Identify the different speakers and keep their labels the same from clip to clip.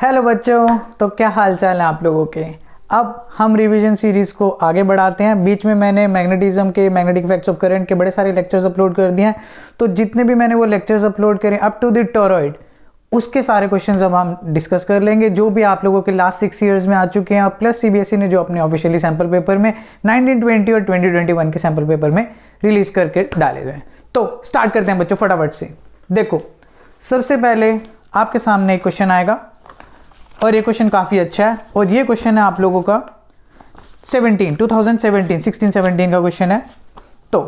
Speaker 1: Hello बच्चों, तो क्या हाल चाल है आप लोगों के। अब हम रिवीजन सीरीज़ को आगे बढ़ाते हैं। बीच में मैंने मैग्नेटिज्म के, मैग्नेटिक इफेक्ट्स ऑफ करंट के बड़े सारे लेक्चर्स अपलोड कर दिए हैं। तो जितने भी मैंने वो लेक्चर्स अपलोड करे अप टू द टॉरॉइड, उसके सारे क्वेश्चंस अब हम डिस्कस कर लेंगे, जो भी आप लोगों के लास्ट 6 ईयर्स में आ चुके हैं, प्लस सीबीएसई ने जो अपने ऑफिशियली सैम्पल पेपर में 1920 और 2021 के सैम्पल पेपर में रिलीज करके डाले हुए हैं। तो स्टार्ट करते हैं बच्चों फटाफट से। देखो, सबसे पहले आपके सामने एक क्वेश्चन आएगा और ये क्वेश्चन काफ़ी अच्छा है, और ये क्वेश्चन है आप लोगों का 2017 का क्वेश्चन है। तो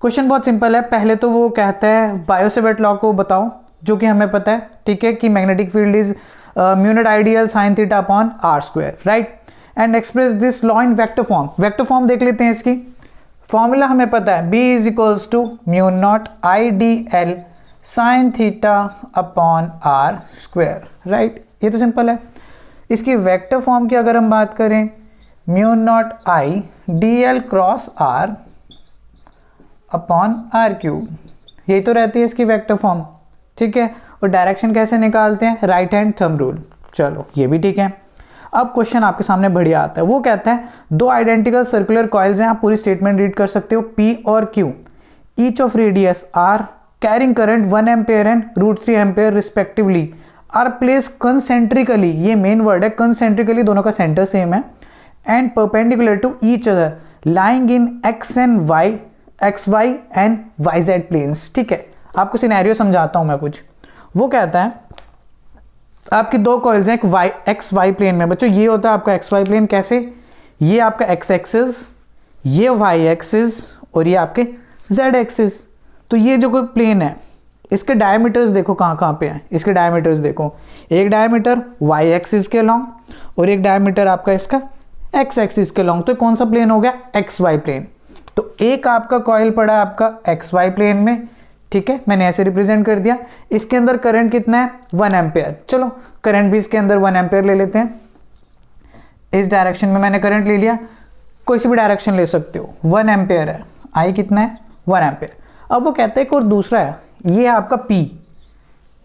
Speaker 1: क्वेश्चन बहुत सिंपल है। पहले तो वो कहता है बायो-सेवर्ट लॉ को बताओ, जो कि हमें पता है, ठीक है, कि magnetic field is mu naught ideal sin theta upon r square, right, and express this law in vector form. Vector form देख लेते हैं। इसकी फॉर्मूला हमें पता है, b is equals to mu naught IDL sin theta upon r square, right. ये तो simple है। इसकी वेक्टर फॉर्म की अगर हम बात करें, mu naught IDL cross r upon r cube, यही तो रहती है इसकी वेक्टर फॉर्म, ठीक है। और डायरेक्शन कैसे निकालते हैं, राइट हैंड थंब रूल। चलो ये भी ठीक है। अब क्वेश्चन आपके सामने बढ़िया आता है। वो कहता है दो आइडेंटिकल सर्कुलर कॉइल्स हैं, आप पूरी स्टेटमेंट रीड कर सकते हो, P और Q, each of radius R, carrying current 1 ampere and √3 ampere respectively, are place concentrically, ये मेन वर्ड है, कंसेंट्रिकली, दोनों का सेंटर सेम है, and perpendicular to each other lying in XY and YZ planes, ठीक है। आपको scenario समझाता हूं मैं कुछ। वो कहता है आपकी दो कॉइल्स हैं, एक XY प्लेन में। बच्चों ये होता है आपका XY प्लेन, कैसे, ये आपका X एक्सिस, ये Y एक्सिस, और ये आपके Z एक्सिस। तो ये जो कोई प्लेन है, इसके डायमीटर्स देखो कहाँ कहाँ पे हैं। इसके डायमीटर्स देखो, एक डायमीटर Y एक्सिस के लॉन्ग और एक डायमीटर आपका इसका X एक्सिस के लॉन्ग। तो कौन सा प्लेन हो गया, XY प्लेन। तो एक आपका कॉइल पड़ा है आपका XY प्लेन में, ठीक है, मैंने ऐसे रिप्रेजेंट कर दिया। इसके अंदर करंट कितना है, 1 एम्पेयर। चलो करंट भी इसके अंदर 1 एम्पेयर ले लेते हैं। इस डायरेक्शन में मैंने करंट ले लिया, कोई सी भी डायरेक्शन ले सकते हो, 1 एम्पेयर है। आई कितना है, 1 एम्पेयर। अब वो कहते हैं एक और दूसरा है, ये है आपका P,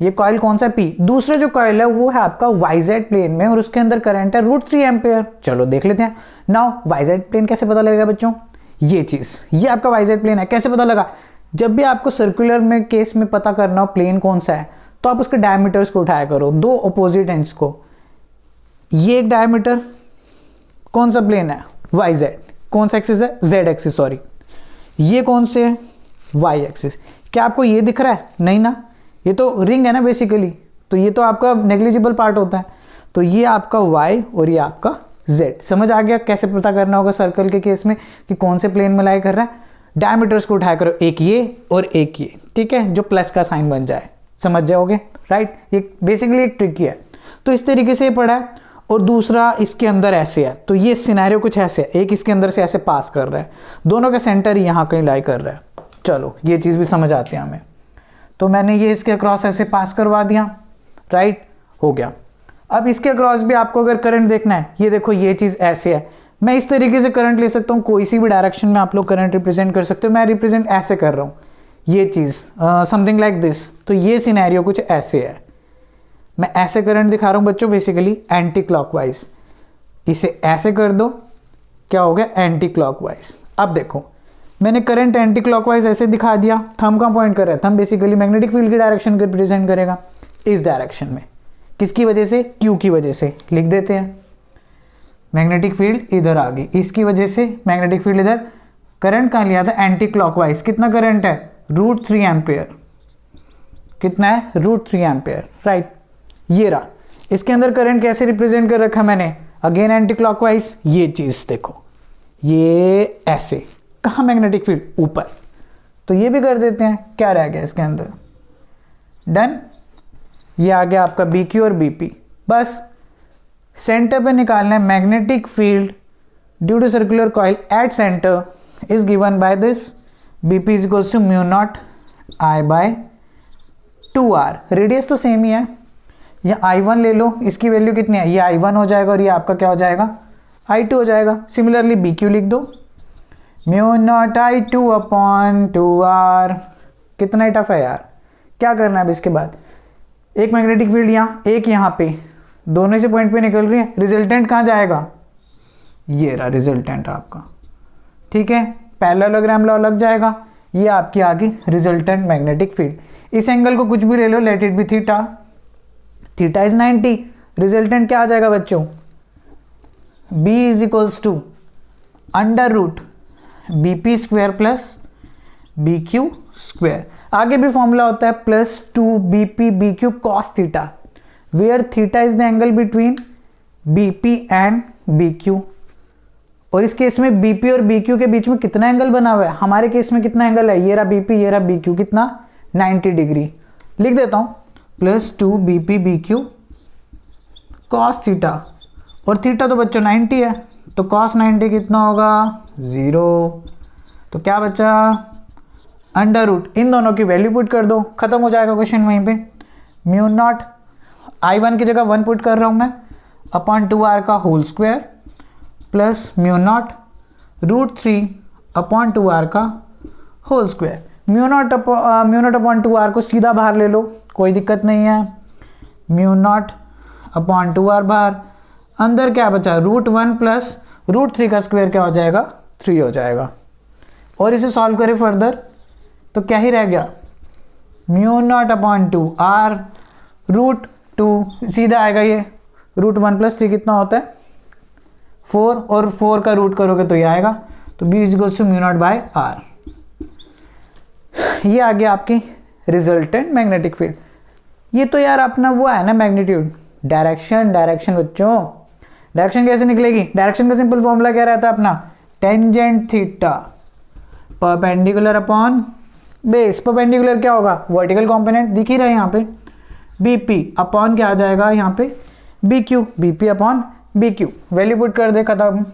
Speaker 1: ये कॉइल कौन सा है, P। दूसरा जो कॉइल है वो है आपका YZ प्लेन में, और उसके अंदर करंट है √3 एम्पेयर। चलो देख लेते हैं। नाउ YZ प्लेन कैसे पता लगेगा बच्चों, ये चीज, ये आपका YZ प्लेन है, कैसे पता लगा। जब भी आपको सर्कुलर में केस में पता करना हो प्लेन कौन सा है, तो आप उसके डायमीटर्स को उठाया करो, दो अपोजिट एंड्स को। ये एक डायमीटर, कौन सा प्लेन है, YZ, कौन सा एक्सिस है, Z एक्सिस, सॉरी। ये कौन से है, Y एक्सिस। क्या आपको ये दिख रहा है, नहीं ना, ये तो रिंग है ना बेसिकली, तो ये तो आपका नेग्लिजिबल पार्ट होता है। तो ये आपका Y और ये आपका Z। समझ आ गया कैसे पता करना होगा सर्कल के केस में कि कौन से प्लेन में लाई कर रहा है। डायमीटर्स को उठाया करो, एक ये और एक ये, ठीक है, जो प्लस का साइन बन जाए, समझ जाओगे, राइट। ये बेसिकली एक ट्रिक है। तो इस तरीके से पढ़ा है। और दूसरा इसके अंदर ऐसे है, तो ये सिनेरियो कुछ ऐसे है, एक इसके अंदर से ऐसे पास कर रहा है, दोनों का सेंटर यहाँ कहीं लाई कर रहा है। चलो ये चीज़ भी समझ आती है हमें। तो मैंने ये इसके अक्रॉस ऐसे पास करवा दिया, राइट, हो गया। अब इसके अक्रॉस भी आपको अगर करंट देखना है, ये देखो ये चीज़ ऐसे है, मैं इस तरीके से करंट ले सकता हूँ, कोई सी भी डायरेक्शन में आप लोग करंट रिप्रेजेंट कर सकते हो। मैं रिप्रेजेंट ऐसे कर रहा हूँ, ये चीज़ समथिंग लाइक दिस। तो ये सिनेरियो कुछ ऐसे है, मैं ऐसे करंट दिखा रहा हूँ बच्चों, बेसिकली एंटी क्लॉकवाइज। इसे ऐसे कर दो, क्या हो गया, एंटी क्लॉकवाइज। अब देखो मैंने करंट एंटी क्लॉकवाइज ऐसे दिखा दिया, थंब का पॉइंट कर रहा है, थंब बेसिकली मैग्नेटिक फील्ड की डायरेक्शन को रिप्रेजेंट करेगा, इस डायरेक्शन में। किसकी वजह से, Q की वजह से। लिख देते हैं, मैग्नेटिक फील्ड इधर आ गई, इसकी वजह से मैग्नेटिक फील्ड इधर। करंट कहाँ लिया था, एंटी क्लॉकवाइज। कितना करंट है, √3 एम्पेयर। कितना है, √3 एम्पेयर, राइट। ये रहा, इसके अंदर करंट कैसे रिप्रेजेंट कर रखा मैंने, अगेन एंटी क्लॉकवाइज। ये चीज देखो, ये ऐसे, कहाँ मैग्नेटिक फील्ड, ऊपर। तो ये भी कर देते हैं, क्या रह गया इसके अंदर, डन। ये आ गया आपका BQ और BP। बस सेंटर पे निकालना है magnetic field due to circular coil at centre is given by this, BP is equals to mu naught I/2R। Radius तो सेम ही है, ये I1 ले लो, इसकी वैल्यू कितनी है, ये I1 हो जाएगा और ये आपका क्या हो जाएगा, I2 हो जाएगा। सिमिलरली BQ लिख दो, mu naught I2 upon 2R। कितना ही टफ है यार, क्या करना है अब इसके बाद, एक मैग्नेटिक फील्ड यहाँ, एक यहाँ पे, दोनों से पॉइंट पे निकल रही है, रिजल्टेंट कहाँ जाएगा, ये रहा रिजल्टेंट आपका, ठीक है। पैरेललोग्राम लॉ लग जाएगा, ये आपकी आ गई रिजल्टेंट मैग्नेटिक फील्ड। इस एंगल को कुछ भी ले लो, let it be theta, theta is 90, resultant क्या आ जाएगा बच्चों, B is equals to under root B P square plus B Q square. आगे भी फॉर्मूला होता है +2 B P B Q cos theta, where theta is the angle between B P and B Q. और इस case में B P और B Q के बीच में कितना एंगल बना हुआ है, हमारे केस में कितना एंगल है, ये रहा बी पी, ये रहा बी क्यू, कितना 90 डिग्री। लिख देता हूँ +2 B P B Q cos theta, और थीटा तो बच्चों 90 है, तो कॉस 90 कितना होगा 0, तो क्या बचा अंडर रूट, इन दोनों की वैल्यू पुट कर दो, खत्म हो जाएगा क्वेश्चन वहीं पे। म्यू नॉट I1 की जगह 1 पुट कर रहा हूँ मैं, अपॉन 2r का whole square plus mu naught √3 upon 2r का whole square. Mu naught upon 2r को सीधा बाहर ले लो, कोई दिक्कत नहीं है, म्यू नॉट अपॉन 2r बाहर, अंदर क्या बचा √1 प्लस √3 का स्क्वायर क्या हो जाएगा 3 हो जाएगा। और इसे सॉल्व करें फर्दर तो क्या ही रह गया, म्यू नॉट अपॉन 2r √2 सीधा आएगा, ये √1 + 3 कितना होता है 4, और 4 का रूट करोगे तो ये आएगा, तो B is equals to mu naught by r। ये आ गया आपकी रिजल्टेंट मैग्नेटिक फील्ड। ये तो यार अपना वो है ना मैग्नीट्यूड, डायरेक्शन बच्चों, डायरेक्शन कैसे निकलेगी, डायरेक्शन का सिंपल फॉर्मूला क्या रहता है अपना, tangent theta perpendicular upon base. Perpendicular क्या होगा, वर्टिकल कंपोनेंट दिख ही रहा है यहाँ पे, बीपी अपॉन क्या आ जाएगा यहाँ पे BQ, BP upon BQ, value put कर दे, खत्म।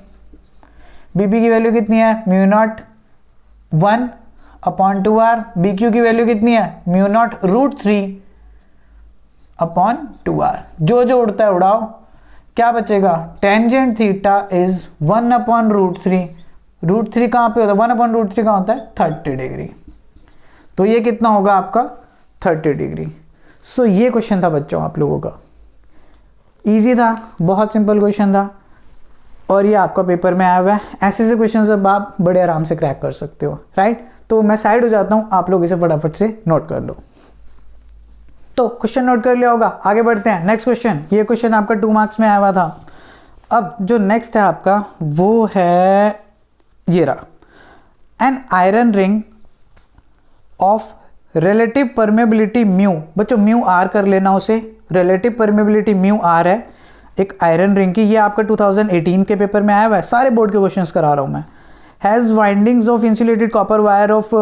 Speaker 1: बीपी की वैल्यू कितनी है mu not 1 upon 2r, BQ की वैल्यू कितनी है म्यू नॉट √3 अपॉन 2r, जो उड़ता है उड़ाओ, क्या बचेगा टेंजेंट थीटा इज 1 अपॉन √3, √3 कहाँ पे होता है 1 अपॉन √3 कहाँ होता है 30 डिग्री, तो ये कितना होगा आपका 30 डिग्री। सो ये क्वेश्चन था बच्चों आप लोगों का, इजी था, बहुत सिंपल क्वेश्चन था, और ये आपका पेपर में आया हुआ है। ऐसे क्वेश्चन अब आप बड़े आराम से क्रैक कर सकते हो, राइट। तो मैं साइड हो जाता हूँ, आप लोग इसे फटाफट से नोट कर लो। तो क्वेश्चन नोट कर लिया होगा, आगे बढ़ते हैं नेक्स्ट क्वेश्चन। ये क्वेश्चन आपका 2 मार्क्स में आया हुआ था। अब जो नेक्स्ट है आपका वो है ये रहा, an iron ring of relative permeability mu, बच्चों म्यू आर कर लेना उसे, रिलेटिव परमेबिलिटी म्यू आर है एक आयरन रिंग की, ये आपका 2018 के पेपर में आया हुआ है, सारे बोर्ड के क्वेश्चंस करा रहा हूँ मैं। Has windings of insulated copper wire of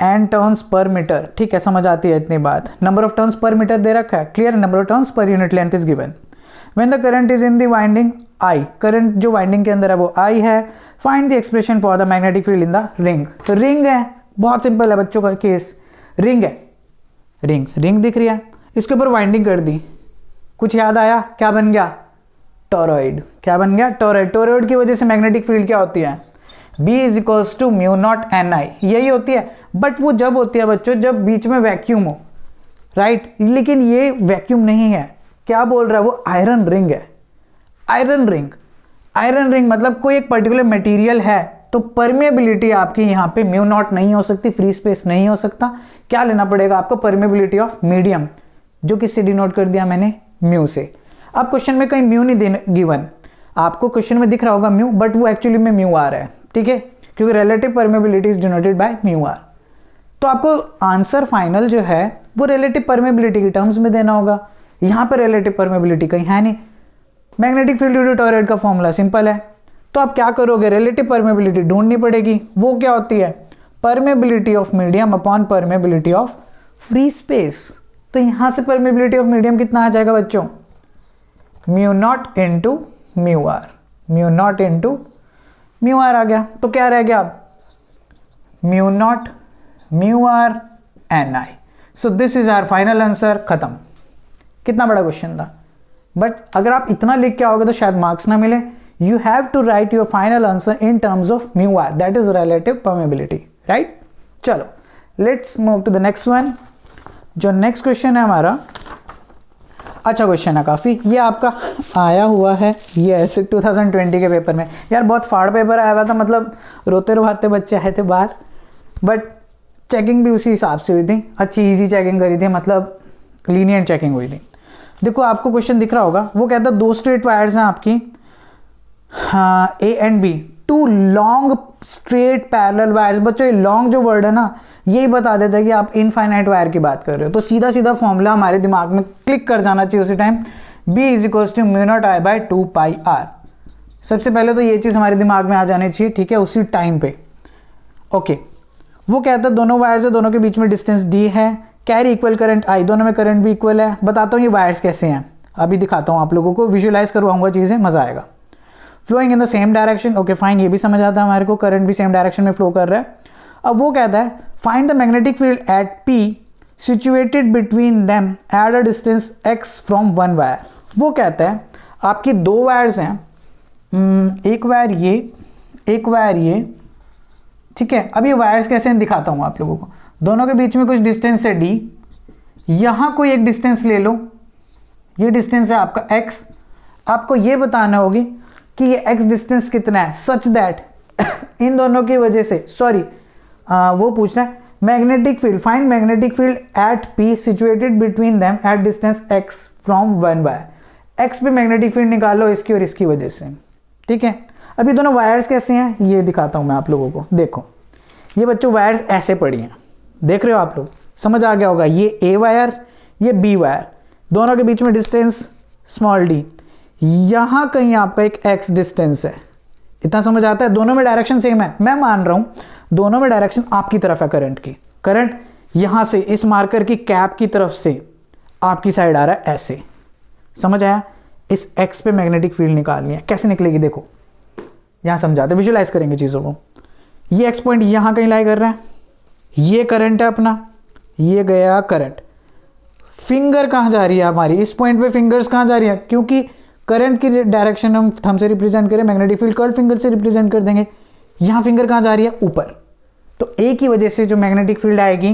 Speaker 1: N turns per metre, ठीक है समझ आती है इतनी बात। Number of turns per metre दे रखा है, clear, number of turns per unit length is given. When the current is in the winding I, current जो वाइंडिंग के अंदर है वो आई है, find the expression for the magnetic field in the ring. तो रिंग है, बहुत simple है बच्चों का केस, रिंग है, रिंग दिख रही है, इसके ऊपर वाइंडिंग कर दी, कुछ याद आया, क्या बन गया टोरॉइड, क्या बन गया टोरॉइड। टोरॉइड की वजह से मैग्नेटिक फील्ड क्या होती है B is equals to mu naught NI, यही होती है, बट वो जब होती है बच्चों जब बीच में वैक्यूम हो, राइट, लेकिन ये वैक्यूम नहीं है, क्या बोल रहा है वो आयरन रिंग है, आयरन रिंग मतलब कोई एक पर्टिकुलर मटेरियल है, तो परमेबिलिटी आपकी यहाँ पे म्यू नॉट नहीं हो सकती, फ्री स्पेस नहीं हो सकता, क्या लेना पड़ेगा आपको परमेबिलिटी ऑफ मीडियम, जो किससे डिनोट कर दिया मैंने म्यू से। अब क्वेश्चन में कहीं म्यू नहीं गिवन, आपको क्वेश्चन में दिख रहा होगा म्यू, बट वो एक्चुअली में म्यू आर है, ठीक है, क्योंकि relative permeability is denoted by mu R. तो आपको आंसर फाइनल जो है वो रिलेटिव परमेबिलिटी की टर्म्स में देना होगा, यहाँ पे रिलेटिव परमेबिलिटी कहीं है नहीं, magnetic field due to toroid का फॉर्मूला सिंपल है, तो आप क्या करोगे रिलेटिव परमेबिलिटी ढूंढनी पड़ेगी, वो क्या होती है permeability of medium upon permeability of free space. तो यहाँ से परमेबिलिटी ऑफ मीडियम कितना आ जाएगा बच्चों mu not into mu R, mu not into mu R आ गया, तो क्या रह गया अब mu not mu R NI। So this is our final answer, खत्म। कितना बड़ा क्वेश्चन था, बट अगर आप इतना लिख के आओगे तो शायद मार्क्स ना मिले। You have to write your final answer in terms of mu R, that is relative permeability, right. चलो let's move to the next one. जो नेक्स्ट क्वेश्चन है हमारा, अच्छा क्वेश्चन है काफ़ी, ये आपका आया हुआ है ये ऐसे 2020 के पेपर में। यार बहुत फाड़ पेपर आया हुआ था, मतलब रोते रोते बच्चे आए थे बाहर, बट चेकिंग भी उसी हिसाब से हुई थी, अच्छी इजी चेकिंग करी थी, मतलब लीनियंट चेकिंग हुई थी। देखो आपको क्वेश्चन दिख रहा होगा, वो कहता है 2 स्ट्रेट वायर्स हैं आपकी, हाँ A and B, 2 long straight parallel wires. बच्चों ये लॉन्ग जो वर्ड है ना, यही बता देता है कि आप इनफाइनाइट वायर की बात कर रहे हो। तो सीधा सीधा फॉर्मूला हमारे दिमाग में क्लिक कर जाना चाहिए उसी time, B is equals to mu naught I by 2 pi R. सबसे पहले तो ये चीज़ हमारे दिमाग में आ जानी चाहिए, ठीक है, उसी टाइम पे। ओके, वो कहता है दोनों वायर्स है, दोनों के बीच में डिस्टेंस D है, कैरी इक्वल करंट I, दोनों में करंट भी इक्वल है। बताता हूँ ये वायर्स कैसे हैं, अभी दिखाता हूँ आप लोगों को, विजुअलाइज करवाऊंगा चीज़ें, मज़ा आएगा। Flowing in the same direction, okay fine, ये भी समझ आता है हमारे को, करंट भी सेम डायरेक्शन में फ्लो कर रहा है। अब वो कहता है find the magnetic field at P situated between them at a distance x from one wire. वो कहता है आपकी 2 वायर्स हैं, एक वायर ये, एक वायर ये, ठीक है। अब ये वायर्स कैसे हैं दिखाता हूँ आप लोगों को। दोनों के बीच में कुछ डिस्टेंस है D, यहाँ कोई एक डिस्टेंस ले लो, ये डिस्टेंस है आपका x। आपको ये बताना होगी कि ये x डिस्टेंस कितना है, सच दैट इन दोनों की वजह से, सॉरी वो पूछना है magnetic field, find magnetic field at P situated between them at distance x from one wire. x पे मैग्नेटिक फील्ड निकालो इसकी और इसकी वजह से, ठीक है। अभी दोनों वायर्स कैसे हैं ये दिखाता हूँ मैं आप लोगों को। देखो ये बच्चों वायर्स ऐसे पड़ी हैं, देख रहे हो आप लोग, समझ आ गया होगा, ये A वायर, ये B वायर, दोनों के बीच में डिस्टेंस स्मॉल d, यहाँ कहीं आपका एक x डिस्टेंस है, इतना समझ आता है। दोनों में डायरेक्शन सेम है, मैं मान रहा हूँ दोनों में डायरेक्शन आपकी तरफ है करंट की, करंट यहाँ से इस मार्कर की कैप की तरफ से आपकी साइड आ रहा है ऐसे, समझ आया। इस x पे मैग्नेटिक फील्ड निकालनी है, कैसे निकलेगी देखो, यहाँ समझाते, विजुअलाइज करेंगे चीज़ों को। ये x पॉइंट यहाँ कहीं लाई कर रहा है, ये करंट है अपना, ये गया करंट, फिंगर कहाँ जा रही है हमारी, इस पॉइंट पे फिंगर्स कहाँ जा रही है, क्योंकि करंट की डायरेक्शन हम थंब से रिप्रेजेंट करें, मैग्नेटिक फील्ड कर्ल फिंगर से रिप्रेजेंट कर देंगे। यहाँ फिंगर कहाँ जा रही है, ऊपर। तो ए की वजह से जो मैग्नेटिक फील्ड आएगी,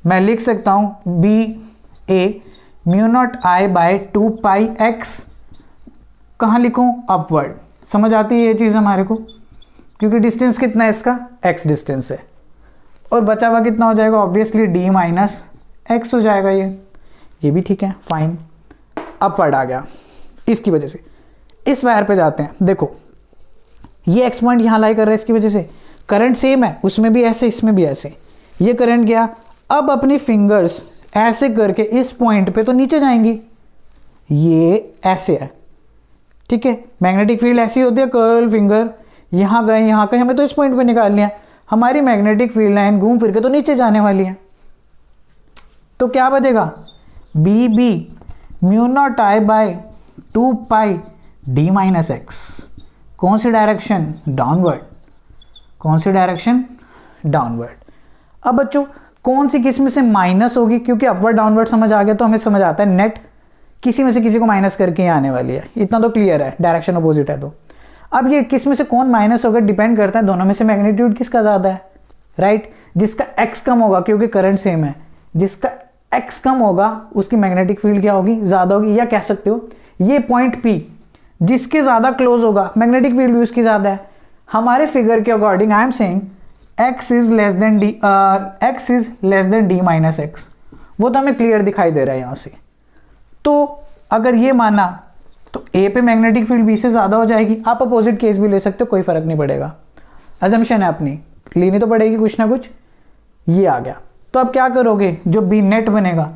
Speaker 1: मैं लिख सकता हूँ B A mu naught I by 2 pi X, कहाँ लिखूँ, अपवर्ड। समझ आती है ये चीज़ हमारे को, क्योंकि डिस्टेंस कितना है इसका, एक्स डिस्टेंस है, और बचा हुआ कितना हो जाएगा, ऑब्वियसली डी माइनस एक्स हो जाएगा। ये भी ठीक है, फाइन, अपवर्ड आ गया इसकी वजह से। इस वायर पे जाते हैं, देखो ये एक्स पॉइंट यहाँ लाई कर रहा है, इसकी वजह से करंट सेम है, उसमें भी ऐसे इसमें भी ऐसे, ये करंट गया। अब अपनी फिंगर्स ऐसे करके इस पॉइंट पे तो नीचे जाएंगी, ये ऐसे है, ठीक है। मैग्नेटिक फील्ड ऐसी होती है, कर्ल फिंगर यहाँ गए यहाँ गए, हमें तो इस पॉइंट पे निकालनी है। हमारी मैग्नेटिक फील्ड लाइन घूम फिर के तो नीचे जाने वाली है, तो क्या बचेगा, B B mu naught I by 2 pi D minus X. कौन सी डायरेक्शन, डाउनवर्ड, कौन सी डायरेक्शन, डाउनवर्ड। अब बच्चों कौन सी किस में से माइनस होगी, क्योंकि अपवर्ड डाउनवर्ड समझ आ गया तो हमें समझ आता है नेट किसी में से किसी को माइनस करके ही आने वाली है, इतना तो क्लियर है, डायरेक्शन अपोजिट है। तो अब ये किस में से कौन माइनस होगा डिपेंड करता है दोनों में से मैग्नीट्यूड किसका ज़्यादा है, राइट। जिसका एक्स कम होगा क्योंकि करंट सेम है, जिसका एक्स कम होगा उसकी मैग्नेटिक फील्ड क्या होगी, ज़्यादा होगी। या कह सकते हो ये पॉइंट P जिसके ज़्यादा क्लोज होगा मैग्नेटिक फील्ड भी उसकी ज़्यादा है। हमारे फिगर के according I am saying x is less than d minus x, वो तो हमें क्लियर दिखाई दे रहा है यहाँ से। तो अगर ये माना तो A पे मैग्नेटिक फील्ड B से ज़्यादा हो जाएगी। आप अपोजिट केस भी ले सकते हो, कोई फ़र्क नहीं पड़ेगा, अजम्पशन है अपनी, लेनी तो पड़ेगी कुछ ना कुछ। ये आ गया, तो अब क्या करोगे, जो B नेट बनेगा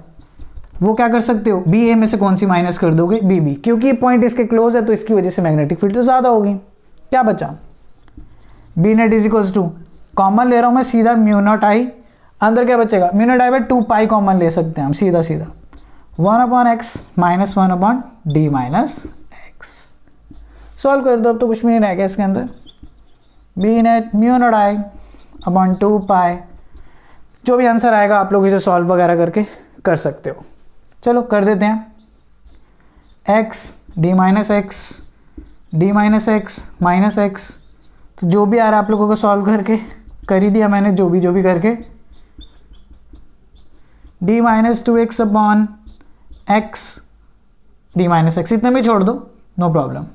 Speaker 1: वो क्या कर सकते हो, बी ए में से कौन सी माइनस कर दोगे, बी बी, क्योंकि ये पॉइंट इसके क्लोज है तो इसकी वजह से मैग्नेटिक फील्ड तो ज़्यादा होगी। क्या बचा, B net is equals to, common ले रहा हूँ मैं सीधा म्यू नॉट आई, अंदर क्या बचेगा, mu naught I by 2 pi common ले सकते हैं हम सीधा सीधा, 1/x minus 1/d minus x. Solve कर दो, अब तो कुछ भी नहीं रह गया इसके अंदर। B net mu naught I upon 2 पाई, जो भी आंसर आएगा आप लोग इसे सॉल्व वगैरह करके कर सकते हो। चलो कर देते हैं, x d minus x D minus x minus x, तो जो भी आ रहा है आप लोगों को सॉल्व करके कर ही दिया मैंने, जो भी करके। d minus 2x upon X b minus X, इतने भी छोड़ दो, no problem.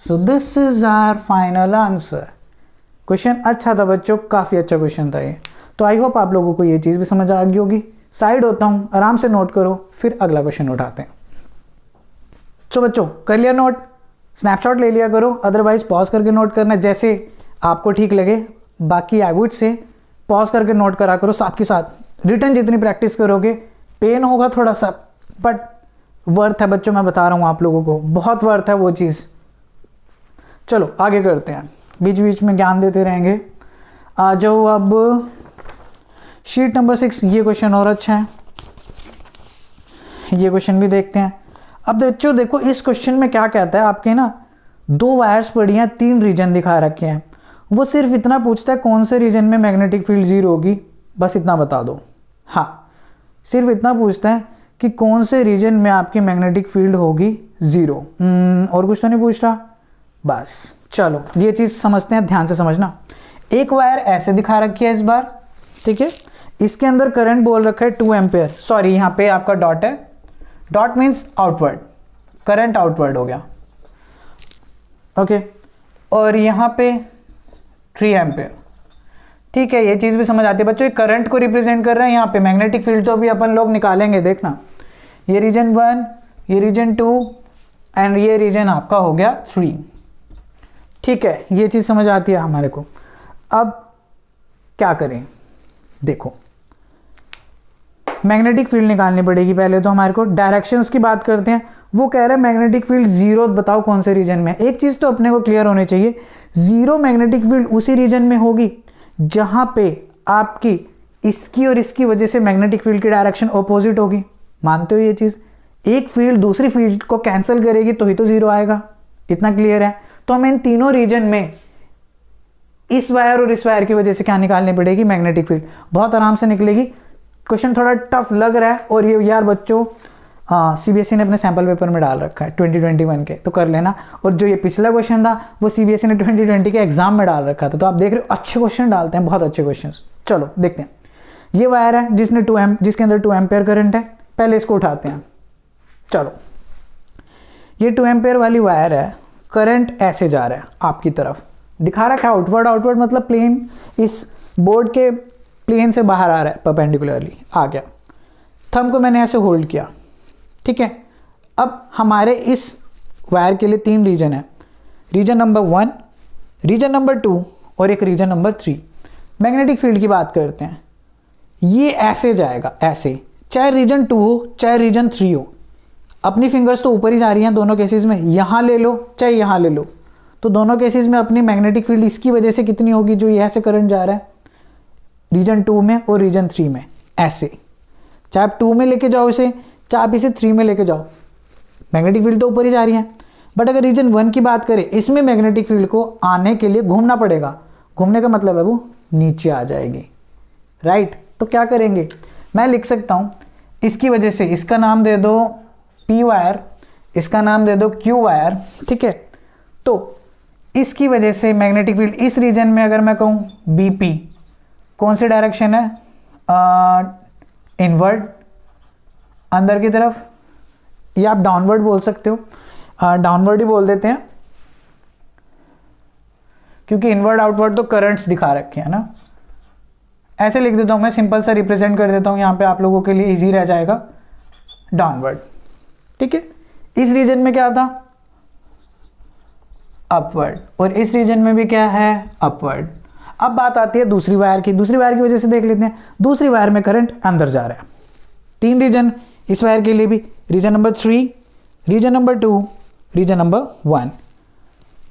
Speaker 1: So this is our final answer. Question अच्छा था बच्चों, काफ़ी अच्छा क्वेश्चन था ये। तो आई होप आप लोगों को ये चीज़ भी समझ आ गई होगी। साइड होता हूँ, आराम से नोट करो, फिर अगला क्वेश्चन उठाते हैं। तो बच्चों कर लिया नोट, स्नैपशॉट ले लिया करो, अदरवाइज पॉज करके नोट करना जैसे आपको ठीक लगे। बाकी आई वुड से पॉज करके नोट करा करो, साथ के साथ रिटर्न जितनी प्रैक्टिस करोगे, पेन होगा थोड़ा सा, बट वर्थ है बच्चों, मैं बता रहा हूँ आप लोगों को, बहुत वर्थ है वो चीज़। चलो आगे करते हैं, बीच बीच में ज्ञान देते रहेंगे। आ जाओ अब शीट नंबर 6, ये क्वेश्चन और अच्छा है, ये क्वेश्चन भी देखते हैं। अब बच्चों देखो इस क्वेश्चन में क्या कहता है, आपके ना 2 वायर्स पड़ी हैं, 3 रीजन दिखा रखे हैं। वो सिर्फ इतना पूछता है कौन से रीजन में मैग्नेटिक फील्ड 0 होगी, बस इतना बता दो। हाँ, सिर्फ इतना पूछता है कि कौन से रीजन में आपकी मैग्नेटिक फील्ड होगी 0, और कुछ तो नहीं पूछ रहा। बस चलो ये चीज़ समझते हैं, ध्यान से समझना। एक वायर ऐसे दिखा रखी है इस बार, ठीक है, इसके अंदर करंट बोल रखा है 2 एम्पेयर, सॉरी यहाँ पे आपका डॉट है, dot means outward, current outward हो गया, ओके, और यहाँ पे 3 एम्पेयर, ठीक है। ये चीज़ भी समझ आती है बच्चों, ये करंट को रिप्रेजेंट कर रहे हैं, यहाँ पे मैग्नेटिक फील्ड तो अभी अपन लोग निकालेंगे, देखना। ये रीजन 1, ये रीजन 2 एंड ये रीजन आपका हो गया 3, ठीक है। ये चीज़ समझ आती है हमारे को। अब क्या करें, देखो मैग्नेटिक फील्ड निकालनी पड़ेगी पहले तो हमारे को। डायरेक्शंस की बात करते हैं, वो कह रहा है मैग्नेटिक फील्ड 0 बताओ कौन से रीजन में। एक चीज़ तो अपने को क्लियर होनी चाहिए, 0 मैग्नेटिक फील्ड उसी रीजन में होगी जहाँ पे आपकी इसकी और इसकी वजह से मैग्नेटिक फील्ड की डायरेक्शन ऑपोजिट होगी। मानते हो ये चीज़? एक फील्ड दूसरी फील्ड को कैंसिल करेगी तो ही तो 0 आएगा, इतना क्लियर है। तो हमें इन तीनों रीजन में इस वायर और इस वायर की वजह से क्या निकालनी पड़ेगी, मैग्नेटिक फील्ड। बहुत आराम से निकलेगी। क्वेश्चन थोड़ा टफ लग रहा है, और ये यार बच्चों सीबीएसई ने अपने सैंपल पेपर में डाल रखा है 2021 के, तो कर लेना। और जो ये पिछला क्वेश्चन था वो सीबीएसई ने 2020 के एग्जाम में डाल रखा था, तो आप देख रहे हो अच्छे क्वेश्चन डालते हैं, बहुत अच्छे क्वेश्चन। चलो देखते हैं। ये वायर है जिसके अंदर 2 एम्पेयर करंट है, पहले इसको उठाते हैं। चलो ये 2 एम्पेयर वाली वायर है, करंट ऐसे जा रहा है आपकी तरफ, दिखा रखा है आउटवर्ड। आउटवर्ड मतलब प्लेन, इस बोर्ड के प्लेन से बाहर आ रहा है, परपेंडिकुलरली आ गया। थंब को मैंने ऐसे होल्ड किया, ठीक है। अब हमारे इस वायर के लिए 3 रीजन है, रीजन नंबर 1, रीजन नंबर 2 और एक रीजन नंबर 3। मैग्नेटिक फील्ड की बात करते हैं, ये ऐसे जाएगा, ऐसे, चाहे रीजन 2 हो चाहे रीजन 3 हो। अपनी फिंगर्स तो ऊपर ही जा रही हैं दोनों केसेस में, यहाँ ले लो चाहे यहाँ ले लो, तो दोनों केसेस में अपनी मैग्नेटिक फील्ड इसकी वजह से कितनी होगी, जो यहाँ से करंट जा रहा है रीजन 2 में और रीजन 3 में, ऐसे। चाहे आप 2 में लेके जाओ इसे, चाहे आप इसे 3 में लेके जाओ, मैग्नेटिक फील्ड तो ऊपर ही जा रही है। बट अगर रीजन 1 की बात करें, इसमें मैग्नेटिक फील्ड को आने के लिए घूमना पड़ेगा। घूमने का मतलब है वो नीचे आ जाएगी, राइट। तो क्या करेंगे, मैं लिख सकता हूँ इसकी वजह से, इसका नाम दे दो P वायर, इसका नाम दे दो Q वायर, ठीक है। तो इसकी वजह से मैग्नेटिक फील्ड इस रीजन में अगर मैं कहूँ BP, कौन सी डायरेक्शन है, इनवर्ड, अंदर की तरफ, या आप डाउनवर्ड बोल सकते हो, डाउनवर्ड ही बोल देते हैं, क्योंकि इनवर्ड आउटवर्ड तो करंट्स दिखा रखे हैं ना। ऐसे लिख देता हूँ मैं, सिंपल सा रिप्रेजेंट कर देता हूँ यहाँ पे, आप लोगों के लिए इजी रह जाएगा, डाउनवर्ड, ठीक है। इस रीजन में क्या था, अपवर्ड, और इस रीजन में भी क्या है, अपवर्ड। अब बात आती है दूसरी वायर की। दूसरी वायर की वजह से देख लेते हैं, दूसरी वायर में करंट अंदर जा रहा है। 3 रीजन इस वायर के लिए भी, region number 3, region number 2, region number 1।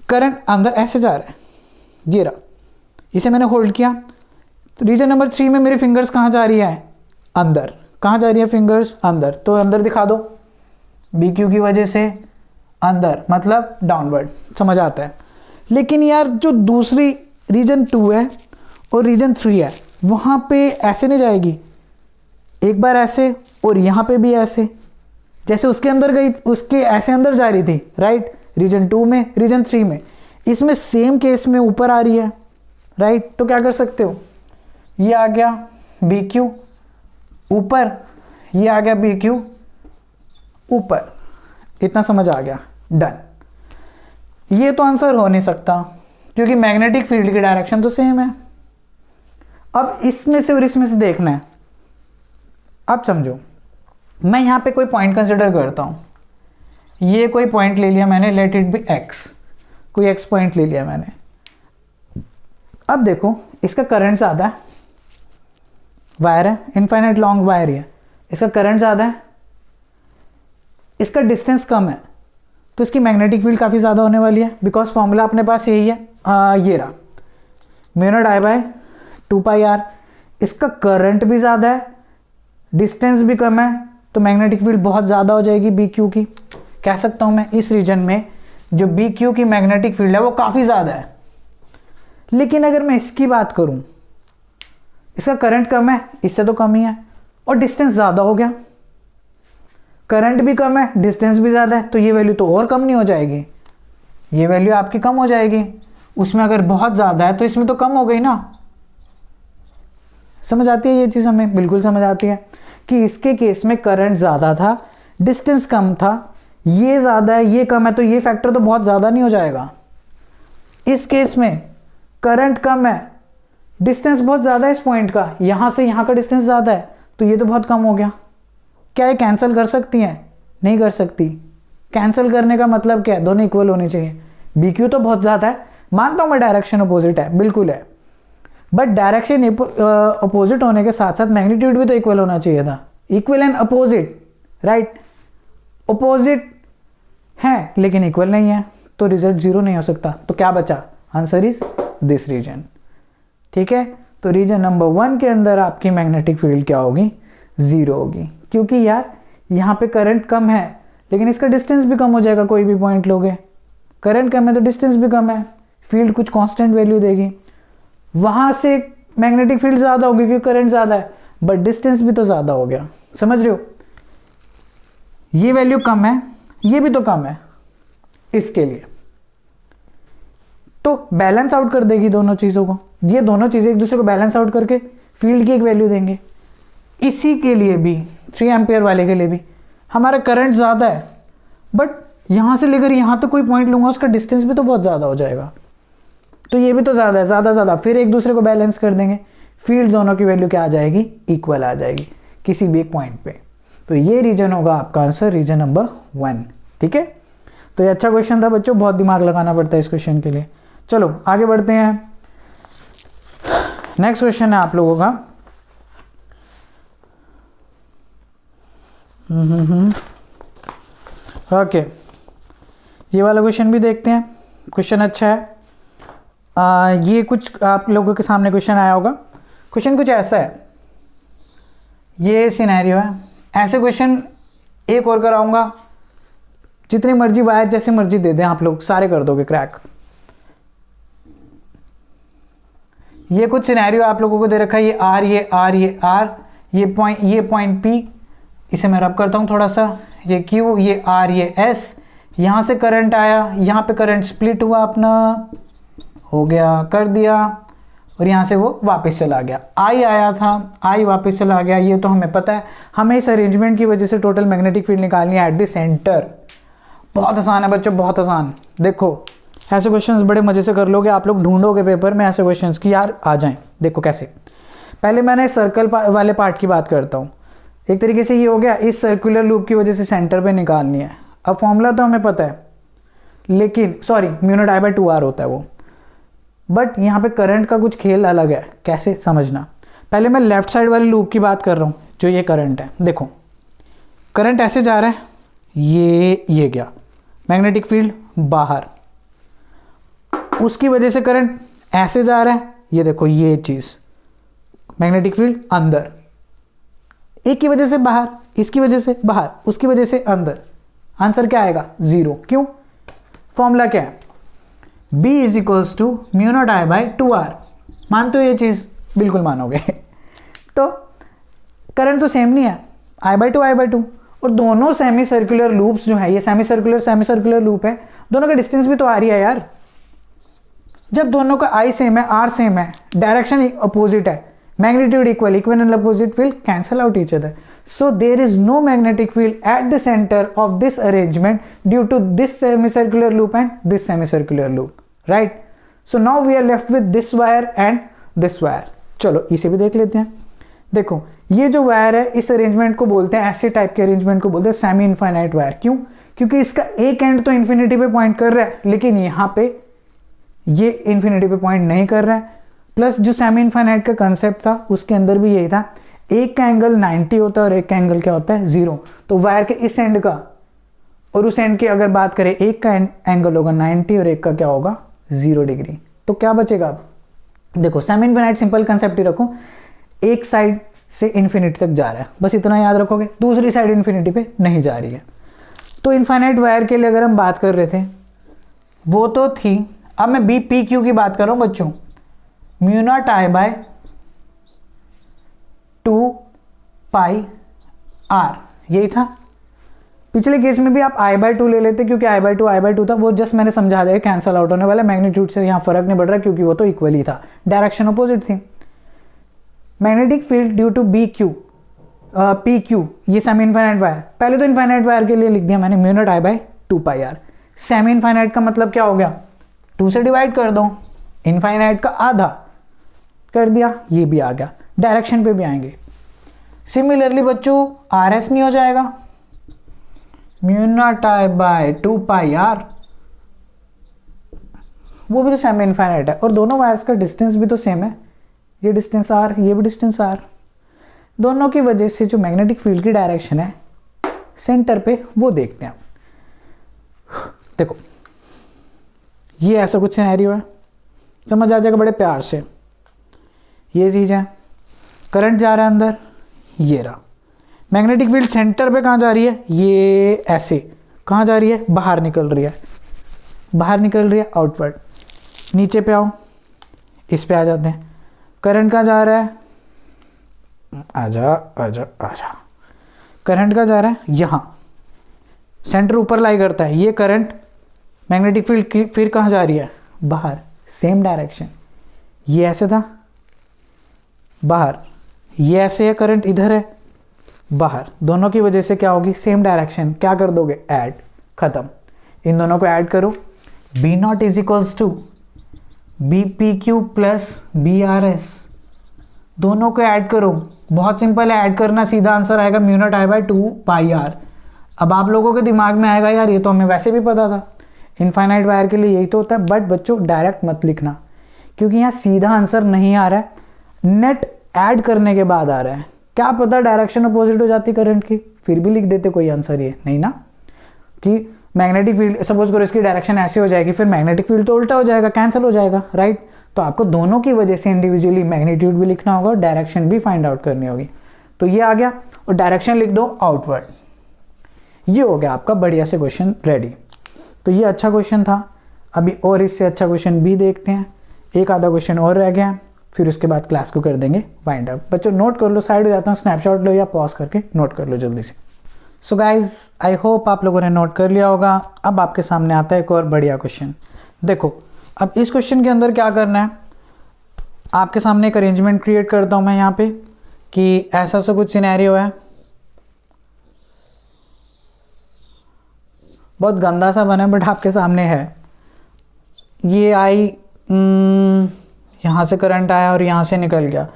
Speaker 1: Current अंदर ऐसे जा रहा है, ये रहा, इसे मैंने होल्ड किया। तो रीजन नंबर 3 में मेरी फिंगर्स कहाँ जा रही है, अंदर। कहाँ जा रही है फिंगर्स, अंदर, तो अंदर दिखा दो, BQ की वजह से अंदर, मतलब डाउनवर्ड, समझ आता है। लेकिन यार जो दूसरी रीजन 2 है और रीजन 3 है, वहाँ पे ऐसे नहीं जाएगी, एक बार ऐसे और यहाँ पे भी ऐसे, जैसे उसके अंदर गई, उसके ऐसे अंदर जा रही थी, राइट, रीजन 2 में, रीजन 3 में। इसमें सेम केस में ऊपर आ रही है, राइट। तो क्या कर सकते हो, ये आ गया BQ ऊपर, ये आ गया BQ ऊपर, इतना समझ आ गया, डन। ये तो आंसर हो नहीं सकता क्योंकि मैग्नेटिक फील्ड की डायरेक्शन तो सेम है। अब इसमें से और इसमें से देखना है। अब समझो, मैं यहाँ पे कोई पॉइंट कंसिडर करता हूँ, ये कोई पॉइंट ले लिया मैंने, लेट इट बी एक्स, कोई एक्स पॉइंट ले लिया मैंने। अब देखो इसका करंट ज़्यादा है, वायर है, इनफाइनाइट लॉन्ग वायर ही है, इसका करंट ज़्यादा है, इसका डिस्टेंस कम है, तो इसकी मैग्नेटिक फील्ड काफ़ी ज़्यादा होने वाली है। बिकॉज फॉर्मूला अपने पास यही है, ये रहा, mu naught I by 2 pi R. इसका करंट भी ज़्यादा है, डिस्टेंस भी कम है, तो मैग्नेटिक फील्ड बहुत ज़्यादा हो जाएगी बी क्यू की। कह सकता हूँ मैं इस रीजन में जो बी क्यू की मैग्नेटिक फील्ड है वो काफ़ी ज़्यादा है। लेकिन अगर मैं इसकी बात करूँ, इसका करंट कम है, इससे तो कम ही है, और डिस्टेंस ज़्यादा हो गया, करंट भी कम है, डिस्टेंस भी ज़्यादा है, तो ये वैल्यू तो और कम नहीं हो जाएगी, ये वैल्यू आपकी कम हो जाएगी। उसमें अगर बहुत ज़्यादा है तो इसमें तो कम हो गई ना। समझ आती है ये चीज़ हमें? बिल्कुल समझ आती है कि इसके केस में करंट ज़्यादा था, डिस्टेंस कम था, ये ज़्यादा है, ये कम है, तो ये फैक्टर तो बहुत ज़्यादा नहीं हो जाएगा। इस केस में करंट कम है, डिस्टेंस बहुत ज़्यादा है इस पॉइंट का, यहाँ से यहाँ का डिस्टेंस ज़्यादा है, तो ये तो बहुत कम हो गया। क्या ये कैंसिल कर सकती हैं? नहीं कर सकती। कैंसिल करने का मतलब क्या है? दोनों इक्वल होनी चाहिए। बी क्यू तो बहुत ज़्यादा है, मानता हूँ मैं डायरेक्शन अपोजिट है, बिल्कुल है, बट डायरेक्शन अपोजिट होने के साथ साथ मैग्नीट्यूड भी तो इक्वल होना चाहिए था। Equal and opposite, right? Opposite है लेकिन इक्वल नहीं है, तो रिजल्ट जीरो नहीं हो सकता। तो क्या बचा? Answer is this region. ठीक है, तो रीजन नंबर 1 के अंदर आपकी मैग्नेटिक फील्ड क्या होगी? जीरो होगी, क्योंकि यार यहाँ पे करंट कम है लेकिन इसका डिस्टेंस भी कम हो जाएगा। कोई भी पॉइंट लोगे, करंट कम है तो डिस्टेंस भी कम है, फील्ड कुछ कांस्टेंट वैल्यू देगी। वहाँ से मैग्नेटिक फील्ड ज़्यादा होगी क्योंकि करंट ज़्यादा है, बट डिस्टेंस भी तो ज़्यादा हो गया। समझ रहे हो? ये वैल्यू कम है, ये भी तो कम है इसके लिए, तो बैलेंस आउट कर देगी दोनों चीज़ों को। ये दोनों चीज़ें एक दूसरे को बैलेंस आउट करके फील्ड की एक वैल्यू देंगे। इसी के लिए भी 3 एम्पियर वाले के लिए भी हमारा करंट ज़्यादा है, बट यहाँ से लेकर यहाँ तक कोई पॉइंट लूँगा उसका डिस्टेंस भी तो बहुत ज़्यादा हो जाएगा, तो ये भी तो ज़्यादा है, ज़्यादा फिर एक दूसरे को बैलेंस कर देंगे, फील्ड दोनों की वैल्यू क्या आ जाएगी? इक्वल आ जाएगी किसी भी एक पॉइंट पे। तो ये रीजन होगा आपका आंसर, रीजन नंबर 1। ठीक है, तो ये अच्छा क्वेश्चन था बच्चों, बहुत दिमाग लगाना पड़ता है इस क्वेश्चन के लिए। चलो आगे बढ़ते हैं। नेक्स्ट क्वेश्चन है आप लोगों का, ओके, ये वाला क्वेश्चन भी देखते हैं। क्वेश्चन अच्छा है। ये कुछ आप लोगों के सामने क्वेश्चन आया होगा। क्वेश्चन कुछ ऐसा है, ये सिनेरियो है। ऐसे क्वेश्चन एक और कराऊंगा, जितनी मर्जी वायर जैसे मर्जी दे दें आप लोग, सारे कर दोगे क्रैक। ये कुछ सिनेरियो आप लोगों को दे रखा है, ये आर, ये आर, ये आर, ये पॉइंट पी, इसे मैं रब करता हूँ थोड़ा सा, ये क्यू, ये आर, ये एस, यहाँ से करंट आया, यहाँ पे करंट स्प्लिट हुआ अपना, हो गया, कर दिया, और यहाँ से वो वापस चला गया। आई आया था, आई वापस चला गया, ये तो हमें पता है। हमें इस अरेंजमेंट की वजह से टोटल मैग्नेटिक फील्ड निकालनी है एट द सेंटर। बहुत आसान है बच्चों, बहुत आसान। देखो ऐसे क्वेश्चंस बड़े मज़े से कर लोगे आप लोग, ढूंढोगे पेपर में ऐसे क्वेश्चंस कि यार आ जाएं। देखो कैसे, पहले मैंने सर्कल वाले पार्ट की बात करता हूँ। एक तरीके से ये हो गया, इस सर्कुलर लूप की वजह से सेंटर पे निकालनी है। अब फॉर्मूला तो हमें पता है, लेकिन sorry mu naught I by 2R होता है वो, बट यहाँ पे करंट का कुछ खेल अलग है। कैसे समझना, पहले मैं लेफ्ट साइड वाले लूप की बात कर रहा हूँ, जो ये करंट है। देखो करंट ऐसे जा रहा है, ये गया, मैग्नेटिक फील्ड बाहर, उसकी वजह से करंट ऐसे जा रहा है, ये देखो ये चीज़, मैग्नेटिक फील्ड अंदर, एक की वजह से बाहर, इसकी वजह से बाहर, उसकी वजह से अंदर। आंसर क्या आएगा? जीरो। क्यों? फॉर्मूला क्या है? B is equals to mu naught I by 2R। मानते हो ये चीज़? बिल्कुल मानोगे। तो करंट तो सेम नहीं है, I बाय 2, और दोनों सेमी सर्कुलर लूप्स जो है, ये सेमी सर्कुलर लूप है, दोनों का डिस्टेंस भी तो आ रही है यार। जब दोनों का I सेम है, R सेम है, डायरेक्शन अपोजिट है, magnitude equal and opposite will cancel out each other. So there is no magnetic field at the center of this arrangement due to this semicircular loop and this semicircular loop, right? So now we are left with this wire and this wire. चलो इसे भी देख लेते हैं। देखो ये जो wire है इस अरेंजमेंट को बोलते हैं, ऐसे टाइप के अरेंजमेंट को बोलते हैं सेमी इनफाइनाइट वायर। क्यों? क्योंकि इसका एक एंड तो इन्फिनिटी पे पॉइंट कर रहा है, लेकिन यहाँ पे ये इन्फिनिटी पे पॉइंट नहीं कर रहा है। प्लस जो सेमी इनफाइनाइट का कंसेप्ट था उसके अंदर भी यही था, एक का एंगल 90 होता है और एक का एंगल क्या होता है 0। तो वायर के इस एंड का और उस एंड की अगर बात करें, एक का एंगल होगा 90 और एक का क्या होगा 0 डिग्री। तो क्या बचेगा? अब देखो सेमी इनफिनाइट सिंपल कंसेप्ट ही रखो, एक साइड से इन्फिनिटी तक जा रहा है, बस इतना याद रखोगे, दूसरी साइड इन्फिनिटी पे नहीं जा रही है। तो इनफाइनाइट वायर के लिए अगर हम बात कर रहे थे वो तो थी, अब मैं बी पी क्यू की बात कर रहा हूँ बच्चों, mu naught I by 2 pi R, यही था। पिछले केस में भी आप I/2 ले लेते क्योंकि I/2 था, वो जस्ट मैंने समझा दिया कैंसल आउट होने वाला, मैग्नीट्यूड से यहाँ फर्क नहीं पड़ रहा क्योंकि वो तो इक्वल ही था, डायरेक्शन अपोजिट थी। Magnetic field due to B Q P Q, ये सेमी इनफाइनाइट वायर, पहले तो इनफाइनाइट वायर के लिए लिख दिया मैंने mu naught I by 2 pi R. Semi infinite का मतलब क्या हो गया, 2 से डिवाइड कर दो, इनफाइनाइट का आधा कर दिया, ये भी आ गया, डायरेक्शन पे भी आएंगे। सिमिलरली बच्चों आर एस नहीं हो जाएगा, mu naught I by 2 pi R, वो भी तो सेमी इनफाइनाइट है और दोनों वायर्स का डिस्टेंस भी तो सेम है, ये डिस्टेंस आर, ये भी डिस्टेंस आर। दोनों की वजह से जो मैग्नेटिक फील्ड की डायरेक्शन है सेंटर पे वो देखते हैं। देखो ये ऐसा कुछ सिनेरियो है, समझ आ जाएगा बड़े प्यार से। ये चीज़ है, करंट जा रहा है अंदर, ये रहा, मैग्नेटिक फील्ड सेंटर पे कहाँ जा रही है, ये ऐसे कहाँ जा रही है, बाहर निकल रही है, बाहर निकल रही है आउटवर्ड। नीचे पे आओ, इस पे आ जाते हैं, करंट कहाँ जा रहा है, आजा आजा आजा, करंट कहाँ जा रहा है यहाँ, सेंटर ऊपर लाई करता है, ये करंट मैग्नेटिक फील्ड फिर कहाँ जा रही है, बाहर, सेम डायरेक्शन। ये ऐसे था बाहर, ये ऐसे है, करंट इधर है बाहर, दोनों की वजह से क्या होगी, सेम डायरेक्शन। क्या कर दोगे, ऐड, खत्म। इन दोनों को ऐड करो, B naught is equals to B P Q plus B R S, दोनों को ऐड करो, बहुत सिंपल है ऐड करना, सीधा आंसर आएगा mu naught I by 2 pi R. अब आप लोगों के दिमाग में आएगा यार ये तो हमें वैसे भी पता था, इनफाइनाइट वायर के लिए यही तो होता है। बट बच्चों डायरेक्ट मत लिखना क्योंकि यहाँ सीधा आंसर नहीं आ रहा है, नेट ऐड करने के बाद आ रहा है। क्या पता डायरेक्शन अपोजिट हो जाती करंट की, फिर भी लिख देते कोई आंसर ये नहीं ना, कि मैग्नेटिक फील्ड सपोज करो इसकी डायरेक्शन ऐसे हो जाएगी, फिर मैग्नेटिक फील्ड तो उल्टा हो जाएगा, कैंसिल हो जाएगा, राइट। तो आपको दोनों की वजह से इंडिविजुअली मैग्नीट्यूड भी लिखना होगा और डायरेक्शन भी फाइंड आउट करनी होगी। तो ये आ गया और डायरेक्शन लिख दो आउटवर्ड। ये हो गया आपका बढ़िया से क्वेश्चन रेडी। तो ये अच्छा क्वेश्चन था। अभी और इससे अच्छा क्वेश्चन भी देखते हैं, एक आधा क्वेश्चन और रह गया, फिर उसके बाद क्लास को कर देंगे वाइंड अप। बच्चों नोट कर लो, साइड हो जाता हूँ, स्नैपशॉट लो या पॉज करके नोट कर लो जल्दी से। सो गाइज आई होप आप लोगों ने नोट कर लिया होगा। अब आपके सामने आता है एक और बढ़िया क्वेश्चन। देखो अब इस क्वेश्चन के अंदर क्या करना है, आपके सामने एक अरेंजमेंट क्रिएट करता हूँ मैं यहाँ पे कि ऐसा सा कुछ सिनेरियो है, बहुत गंदा सा बना है बट आपके सामने है। ये आई यहाँ से करंट आया और यहाँ से निकल गया,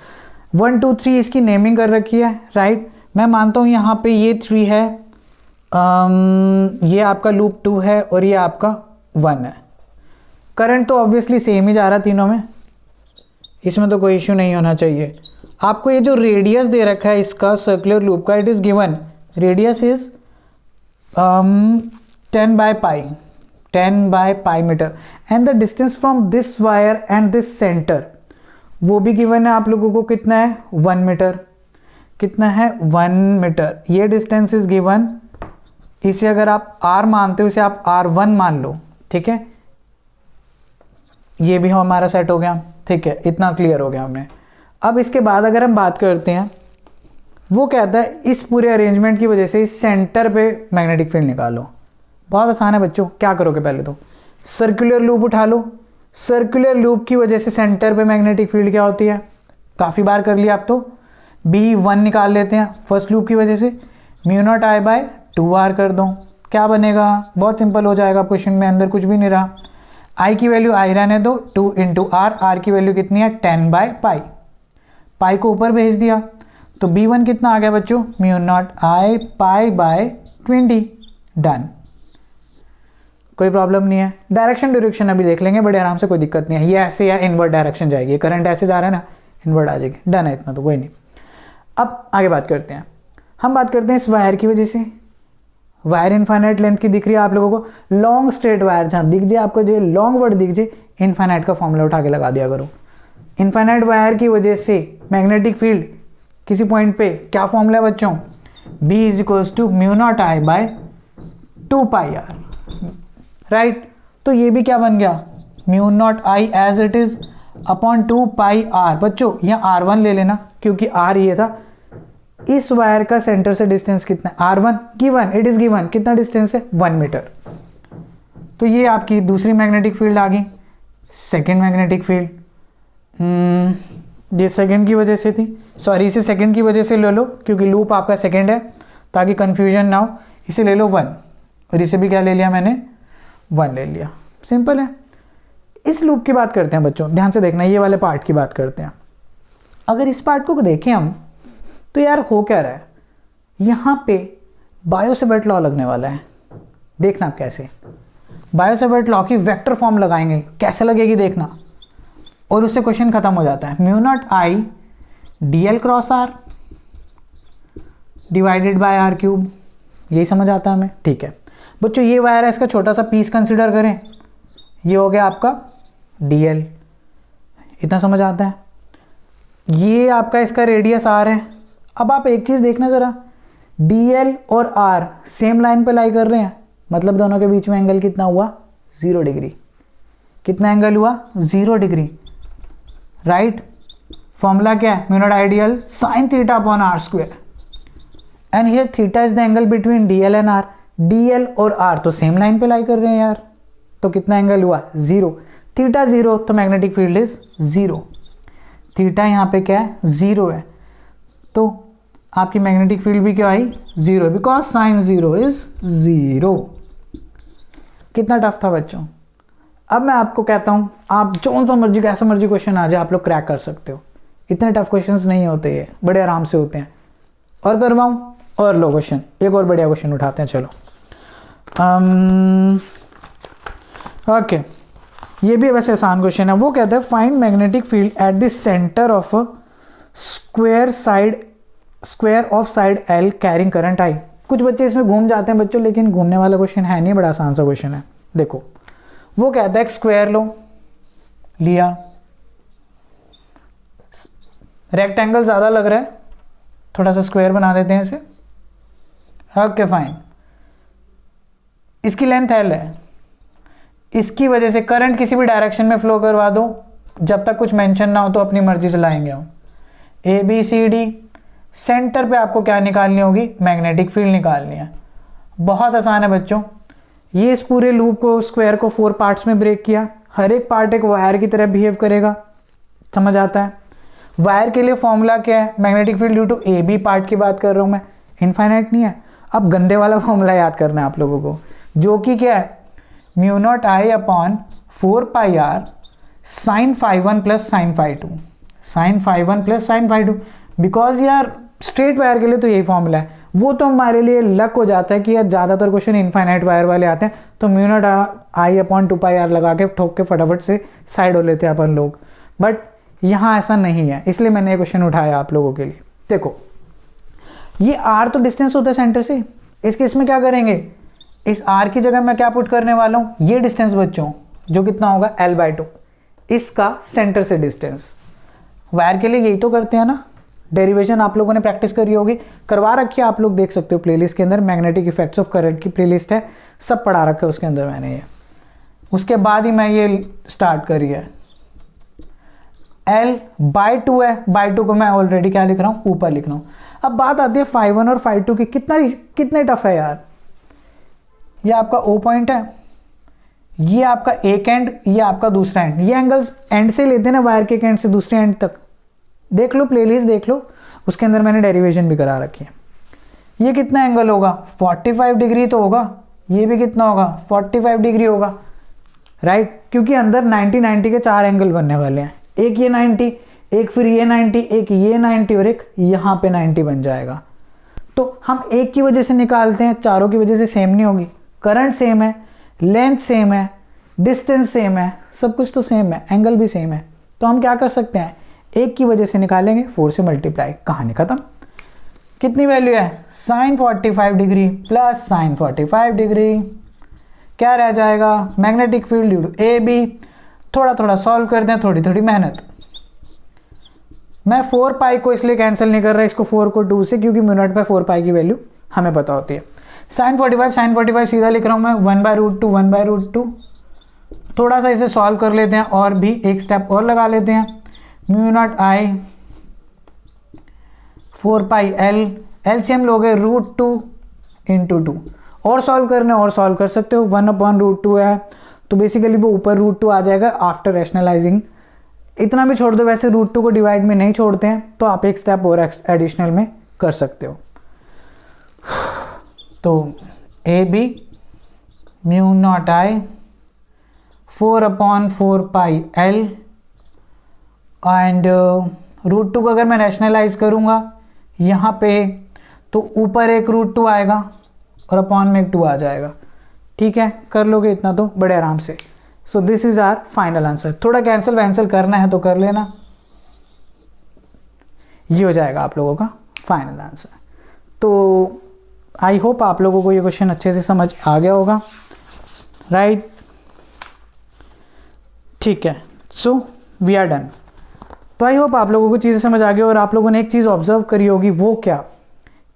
Speaker 1: 1 2 3 इसकी नेमिंग कर रखी है, राइट। मैं मानता हूँ यहाँ पे ये 3 है, ये आपका लूप 2 है और ये आपका 1 है। करंट तो ऑब्वियसली सेम ही जा रहा तीनों में, इसमें तो कोई इश्यू नहीं होना चाहिए। आपको ये जो रेडियस दे रखा है इसका सर्कुलर लूप का, it is given, radius is 10 by pi metre and the distance from this wire and this centre वो भी गिवन है आप लोगों को, कितना है 1 मीटर, कितना है 1 मीटर। ये डिस्टेंस इज गिवन, इसे अगर आप r मानते हो इसे आप r1 मान लो, ठीक है। ये भी हमारा सेट हो गया, ठीक है, इतना क्लियर हो गया हमने। अब इसके बाद अगर हम बात करते हैं, वो कहता है इस पूरे अरेंजमेंट की वजह से इस सेंटर पे मैग्नेटिक फील्ड निकालो। बहुत आसान है बच्चों, क्या करोगे पहले तो सर्कुलर लूप उठा लो, सर्कुलर लूप की वजह से सेंटर पे मैग्नेटिक फील्ड क्या होती है, काफ़ी बार कर लिया आप तो, B1 निकाल लेते हैं फर्स्ट लूप की वजह से, mu naught I bye 2r कर दो, क्या बनेगा, बहुत सिंपल हो जाएगा, क्वेश्चन में अंदर कुछ भी नहीं रहा। आई की वैल्यू आई रहने दो, 2 इंटू आर की वैल्यू कितनी है 10 बाय पाई, पाई को ऊपर भेज दिया, तो B1 कितना आ गया बच्चों, mu naught I pi by 20, done, कोई प्रॉब्लम नहीं है। डायरेक्शन अभी देख लेंगे बड़े आराम से, कोई दिक्कत नहीं है, ये ऐसे या इनवर्ट डायरेक्शन जाएगी, करंट ऐसे जा रहा है ना, इनवर्ट आ जाएगी, डन है, इतना तो कोई नहीं। अब आगे बात करते हैं, हम बात करते हैं इस वायर की वजह से, वायर इनफाइनाइट लेंथ की दिख रही है आप लोगों को, लॉन्ग स्ट्रेट वायर जहाँ दिख जाए आपको, जो लॉन्ग वर्ड दिख जाए, इनफाइनाइट का फॉर्मूला उठा के लगा दिया करो। इनफाइनाइट वायर की वजह से मैग्नेटिक फील्ड किसी पॉइंट पे क्या फॉर्मूला है बच्चों, B is equals to mu naught I by 2 pi R, right. तो ये भी क्या बन गया, mu naught I as it is upon 2 pi R. बच्चों यहाँ R1 ले लेना, क्योंकि R ये था, इस वायर का सेंटर से डिस्टेंस कितना है, R1 given, it is given, कितना डिस्टेंस है 1 मीटर। तो ये आपकी दूसरी मैग्नेटिक फील्ड आ गई, सेकेंड मैग्नेटिक फील्ड, ये सेकेंड की वजह से थी, सॉरी इसे सेकेंड की वजह से ले लो, क्योंकि लूप आपका सेकेंड है, ताकि कंफ्यूजन ना हो, इसे ले लो 1, और इसे भी क्या ले लिया मैंने 1 ले लिया, सिंपल है। इस लूप की बात करते हैं बच्चों, ध्यान से देखना, ये वाले पार्ट की बात करते हैं। अगर इस पार्ट को देखें हम, तो यार हो क्या रहा है, यहाँ पे बायो-सेवर्ट लॉ लगने वाला है, देखना आप कैसे, बायो-सेवर्ट लॉ की वेक्टर फॉर्म लगाएंगे, कैसे लगेगी देखना, और उससे क्वेश्चन खत्म हो जाता है। Mu naught I DL cross R divided by R cube, यही समझ आता है हमें, ठीक है बच्चों। ये वायर है, इसका छोटा सा पीस कंसिडर करें, ये हो गया आपका DL, इतना समझ आता है, ये आपका इसका रेडियस R है। अब आप एक चीज़ देखना ज़रा, DL और R सेम लाइन पे लाई कर रहे हैं, मतलब दोनों के बीच में एंगल कितना हुआ 0 डिग्री, कितना एंगल हुआ 0 डिग्री, राइट। फॉर्मूला क्या है, mu naught ideal sine theta upon R square, and here theta is the angle between DL and R, DL और R तो सेम लाइन पे लाई कर रहे हैं यार, तो कितना एंगल हुआ 0, थीटा 0 तो मैग्नेटिक फील्ड इज 0, थीटा यहाँ पे क्या है 0 है, तो आपकी मैग्नेटिक फील्ड भी क्या आई 0, बिकॉज साइन 0 इज 0। कितना टफ था बच्चों। अब मैं आपको कहता हूँ, आप जो सा मर्जी कैसा मर्जी क्वेश्चन आ जाए आप लोग क्रैक कर सकते हो, इतने टफ क्वेश्चंस नहीं होते, ये बड़े आराम से होते हैं। और करवाऊँ और लो क्वेश्चन, एक और बढ़िया क्वेश्चन उठाते हैं, चलो ओके ये भी वैसे आसान क्वेश्चन है। वो कहता है find magnetic field at the centre of square of side L carrying current I। कुछ बच्चे इसमें घूम जाते हैं बच्चों, लेकिन घूमने वाला क्वेश्चन है नहीं, बड़ा आसान सा क्वेश्चन है। देखो वो कहता है एक स्क्वायर लो, लिया, रेक्टेंगल ज़्यादा लग रहा है, थोड़ा सा स्क्वायर बना देते हैं इसे, ओके फाइन। इसकी लेंथ L है, इसकी वजह से करंट किसी भी डायरेक्शन में फ्लो करवा दो, जब तक कुछ मेंशन ना हो तो अपनी मर्जी चलाएंगे हम। ABCD, सेंटर पे आपको क्या निकालनी होगी, मैग्नेटिक फील्ड निकालनी है। बहुत आसान है बच्चों। ये इस पूरे लूप को, स्क्वायर को 4 पार्ट्स में ब्रेक किया, हर एक पार्ट एक वायर की तरह बिहेव करेगा, समझ आता है। वायर के लिए फॉर्मूला क्या है, magnetic field due to AB part की बात कर रहा हूँ मैं, इनफाइनाइट नहीं है। अब गंदे वाला फॉर्मूला याद करना है आप लोगों को, जो कि क्या है, mu naught I upon 4 pi R sine phi 1 plus sine phi 2, sine phi 1 plus sine phi 2। Because यार स्ट्रेट वायर के लिए तो यही फॉर्मूला है, वो तो हमारे लिए लक हो जाता है कि यार ज़्यादातर क्वेश्चन इनफाइनाइट वायर वाले आते हैं, तो mu naught I upon 2 pi R लगा के ठोक के फटाफट से साइड हो लेते हैं अपन लोग। बट यहाँ ऐसा नहीं है, इसलिए मैंने ये क्वेश्चन उठाया आप लोगों के लिए। देखो ये R तो डिस्टेंस होता है सेंटर से, इस केस में क्या करेंगे, इस R की जगह मैं क्या पुट करने वाला हूँ, ये डिस्टेंस बच्चों जो कितना होगा L/2, इसका सेंटर से डिस्टेंस। वायर के लिए यही तो करते हैं ना, डेरिवेशन आप लोगों ने प्रैक्टिस करी होगी, करवा रखी है, आप लोग देख सकते हो प्लेलिस्ट के अंदर, मैग्नेटिक इफेक्ट्स ऑफ करंट की प्लेलिस्ट है, सब पढ़ा रखा है उसके अंदर मैंने ये। उसके बाद ही मैं ये स्टार्ट करी है। L/2 है, बाई 2 को मैं ऑलरेडी क्या लिख रहा हूँ, ऊपर लिख रहा हूँ। अब बात आती है फाई 1 और फाई 2 की, कितने टफ है यार। ये आपका O पॉइंट है, ये आपका एक एंड, ये आपका दूसरा एंड, ये एंगल्स एंड से लेते हैं ना, वायर के एंड से दूसरे एंड तक। देख लो प्लेलिस्ट देख लो, उसके अंदर मैंने डेरिवेशन भी करा रखी है। ये कितना एंगल होगा, 45 डिग्री तो होगा, ये भी कितना होगा 45 डिग्री होगा, राइट, क्योंकि अंदर 90 के 4 एंगल बनने वाले हैं, एक ये 90, एक फिर ये 90, एक ये 90 और एक यहाँ पे 90 बन जाएगा। तो हम एक की वजह से निकालते हैं, चारों की वजह से सेम नहीं होगी, करंट सेम है, लेंथ सेम है, डिस्टेंस सेम है, सब कुछ तो सेम है, एंगल भी सेम है, तो हम क्या कर सकते हैं, एक की वजह से निकालेंगे, 4 से मल्टीप्लाई, कहानी खत्म। कितनी वैल्यू है, sine 45 degree plus sine 45 degree, क्या रह जाएगा, magnetic field due to A B. थोड़ा थोड़ा सॉल्व करते हैं, थोड़ी थोड़ी मेहनत। मैं 4 पाई को इसलिए कैंसिल नहीं कर रहा, इसको 4 को 2 से, क्योंकि मिनट पे 4 पाई की वैल्यू हमें पता होती है। साइन 45 सीधा लिख रहा हूँ मैं 1/√2 1/√2। थोड़ा सा इसे सॉल्व कर लेते हैं और भी एक स्टेप और लगा लेते हैं। म्यू नॉट आई 4 पाई एल, एलसीएम लोगे √2 × 2, और सॉल्व करने और सॉल्व कर सकते हो, 1/√2 है तो बेसिकली वो ऊपर √2 आ जाएगा आफ्टर रैशनलाइजिंग। इतना भी छोड़ दो, वैसे √2 को डिवाइड में नहीं छोड़ते हैं, तो आप एक स्टेप और एडिशनल में कर सकते हो। तो A B mu naught I 4/4 pi L and √2 को अगर मैं रैशनलाइज करूँगा यहाँ पे, तो ऊपर एक √2 आएगा और अपॉन में एक 2 आ जाएगा। ठीक है, कर लोगे इतना तो बड़े आराम से। So this is our final answer. थोड़ा कैंसिल वैंसिल करना है तो कर लेना, ये हो जाएगा आप लोगों का फाइनल आंसर। तो आई होप आप लोगों को ये क्वेश्चन अच्छे से समझ आ गया होगा, राइट। ठीक है, सो वी आर डन। तो आई होप आप लोगों को चीज़ें समझ आ गई, और आप लोगों ने एक चीज़ ऑब्जर्व करी होगी, वो क्या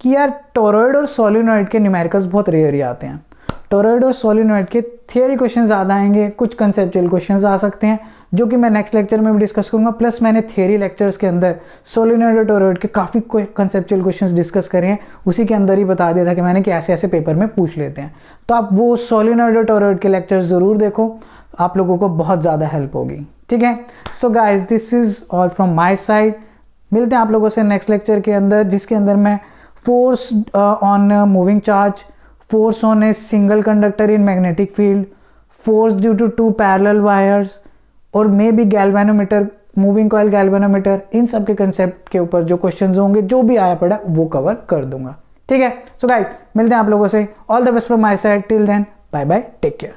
Speaker 1: कि यार टोरॉइड और सोलिनॉइड के न्यूमेरिकल्स बहुत रेयर ही आते हैं। टोरॉइड और सोलिनॉइड के थियरी क्वेश्चन ज़्यादा आएंगे, कुछ कंसेप्चुअल क्वेश्चन आ सकते हैं जो कि मैं नेक्स्ट लेक्चर में भी डिस्कस करूंगा। प्लस मैंने थियरी लेक्चर्स के अंदर सोलिनॉइड और टोरॉइड के काफ़ी कंसेप्चुअल क्वेश्चंस डिस्कस करे हैं, उसी के अंदर ही बता दिया था कि मैंने कि ऐसे ऐसे पेपर में पूछ लेते हैं। तो आप वो सोलिनॉइड और टोरॉइड के लेक्चर्स ज़रूर देखो, आप लोगों को बहुत ज़्यादा हेल्प होगी। ठीक है, so guys this is all from my side. मिलते हैं आप लोगों से नेक्स्ट लेक्चर के अंदर, जिसके अंदर मैं force on moving charge, force on a single conductor in magnetic field, force due to 2 parallel wires और may be galvanometer, moving coil galvanometer, इन सब के कंसेप्ट के ऊपर जो क्वेश्चंस होंगे, जो भी आया पड़ा वो कवर कर दूंगा। ठीक है, सो गाइज मिलते हैं आप लोगों से। All the best from my side, till then bye bye, take care.